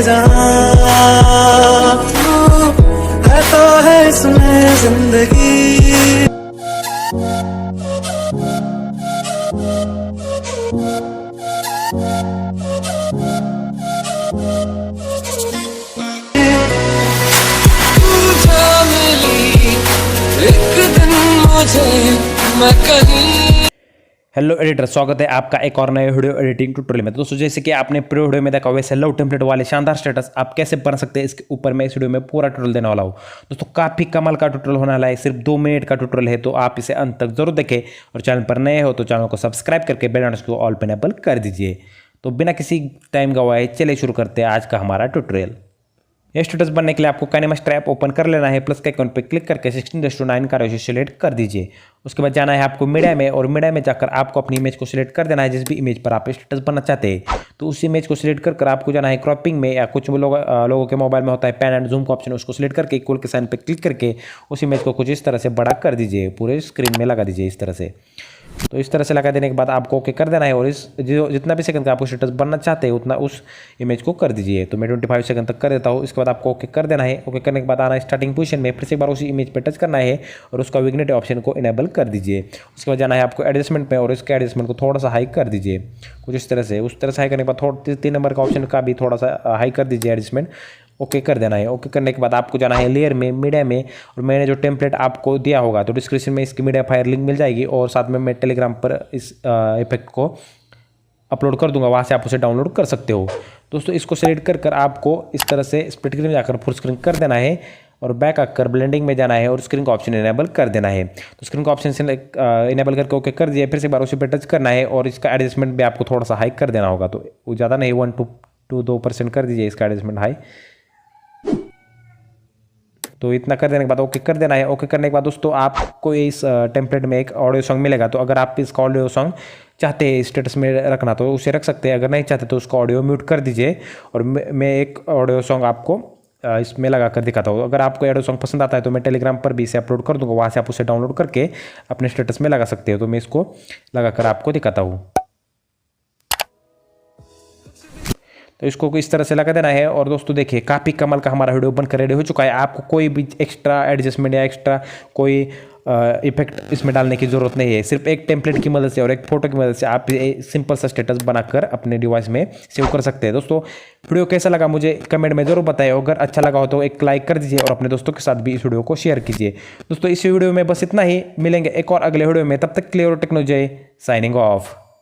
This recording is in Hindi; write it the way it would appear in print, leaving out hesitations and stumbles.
जहां है तो है इसमें जिंदगी। हेलो एडिटर, स्वागत है आपका एक और नए वीडियो एडिटिंग ट्यूटोरियल में। तो दोस्तों, जैसे कि आपने प्री वीडियो में देखा वैसे लव टेम्पलेट वाले शानदार स्टेटस आप कैसे बना सकते हैं, इसके ऊपर मैं इस वीडियो में पूरा ट्यूटोरियल देने वाला हूं। दोस्तों, काफ़ी कमाल का ट्यूटोरियल होने वाला है, सिर्फ 2 मिनट का ट्यूटोरियल है, तो आप इसे अंत तक जरूर देखें। और चैनल पर नए हो तो चैनल को सब्सक्राइब करके बेल आइकन को ऑल पे इनेबल कर दीजिए। तो बिना किसी टाइम गवाए चलिए शुरू करते हैं आज का हमारा ट्यूटोरियल। ये स्टेटस बनने के लिए आपको काइनेमास्टर ऐप ओपन कर लेना है, प्लस के आइकन पर क्लिक करके 16:9 का रेशियो सिलेक्ट कर दीजिए। उसके बाद जाना है आपको मीडिया में, और मीडिया में जाकर आपको अपनी इमेज को सिलेक्ट कर देना है, जिस भी इमेज पर आप स्टेटस बनना चाहते हैं। तो उस इमेज को सिलेक्ट कर आपको जाना है क्रॉपिंग में, या कुछ लोगों के मोबाइल में होता है पैन एंड जूम का ऑप्शन, उसको सिलेक्ट करके इक्वल के साइन पर क्लिक करके उस इमेज को कुछ इस तरह से बड़ा कर दीजिए, पूरे स्क्रीन में लगा दीजिए इस तरह से। तो इस तरह से लगा देने के बाद आपको ओके कर देना है, और इस जितना भी सेकंड का आपको स्टेटस बनना चाहते हैं उतना उस इमेज को कर दीजिए। तो मैं 25 सेकंड तक कर देता हूँ। इसके बाद आपको ओके कर देना है। ओके करने के बाद आना है स्टार्टिंग पोजीशन में, फिर से एक बार उसी इमेज पर टच करना है और उसका विग्नेट ऑप्शन को इनेबल कर दीजिए। उसके बाद जाना है आपको एडजस्टमेंट में, और इसके एडजस्टमेंट को थोड़ा सा हाई कर दीजिए कुछ इस तरह से। उस तरह से हाई करने के बाद 3 नंबर का ऑप्शन का भी थोड़ा सा हाई कर दीजिए एडजस्टमेंट। ओके कर देना है। ओके करने के बाद आपको जाना है लेयर में, मीडिया में, और मैंने जो टेम्पलेट आपको दिया होगा तो डिस्क्रिप्शन में इसकी मीडिया फाइल लिंक मिल जाएगी, और साथ में मैं टेलीग्राम पर इस इफेक्ट को अपलोड कर दूंगा, वहाँ से आप उसे डाउनलोड कर सकते हो। दोस्तों, इसको सेलेक्ट कर आपको इस तरह से स्प्लिट स्क्रीन में जाकर फुल स्क्रीन कर देना है, और बैक आकर ब्लेंडिंग में जाना है और स्क्रीन का ऑप्शन इनेबल कर देना है। तो स्क्रीन का ऑप्शन से इनेबल करके ओके कर दिए, फिर से एक बार उसी पर टच करना है, और इसका एडजस्टमेंट भी आपको थोड़ा सा हाई कर देना होगा। तो वो ज़्यादा नहीं, 1-2% कर दीजिए इसका एडजस्टमेंट हाई। तो इतना कर देने के बाद ओके कर देना है। ओके करने के बाद दोस्तों, आपको इस टेम्पलेट में एक ऑडियो सॉन्ग मिलेगा। तो अगर आप इसका ऑडियो सॉन्ग चाहते हैं स्टेटस में रखना तो उसे रख सकते हैं, अगर नहीं चाहते तो उसका ऑडियो म्यूट कर दीजिए। और मैं एक ऑडियो सॉन्ग आपको इसमें लगा कर दिखाता हूँ। अगर आपको ऑडियो सॉन्ग पसंद आता है तो मैं टेलीग्राम पर भी इसे अपलोड कर दूँगा, वहाँ से आप उसे डाउनलोड करके अपने स्टेटस में लगा सकते हो। तो मैं इसको लगा कर आपको दिखाता हूँ। तो इसको इस तरह से लगा देना है। और दोस्तों देखिए, काफ़ी कमाल का हमारा वीडियो बनकर रेडी हो चुका है। आपको कोई भी एक्स्ट्रा एडजस्टमेंट या एक्स्ट्रा कोई इफेक्ट इसमें डालने की ज़रूरत नहीं है। सिर्फ एक टेम्पलेट की मदद से और एक फोटो की मदद से आप सिंपल सा स्टेटस बनाकर अपने डिवाइस में सेव कर सकते हैं। दोस्तों, वीडियो कैसा लगा मुझे कमेंट में ज़रूर बताएं। अगर अच्छा लगा हो तो एक लाइक कर दीजिए, और अपने दोस्तों के साथ भी इस वीडियो को शेयर कीजिए। दोस्तों, इस वीडियो में बस इतना ही, मिलेंगे एक और अगले वीडियो में। तब तक के लिए टेक्नोलॉजी साइनिंग ऑफ।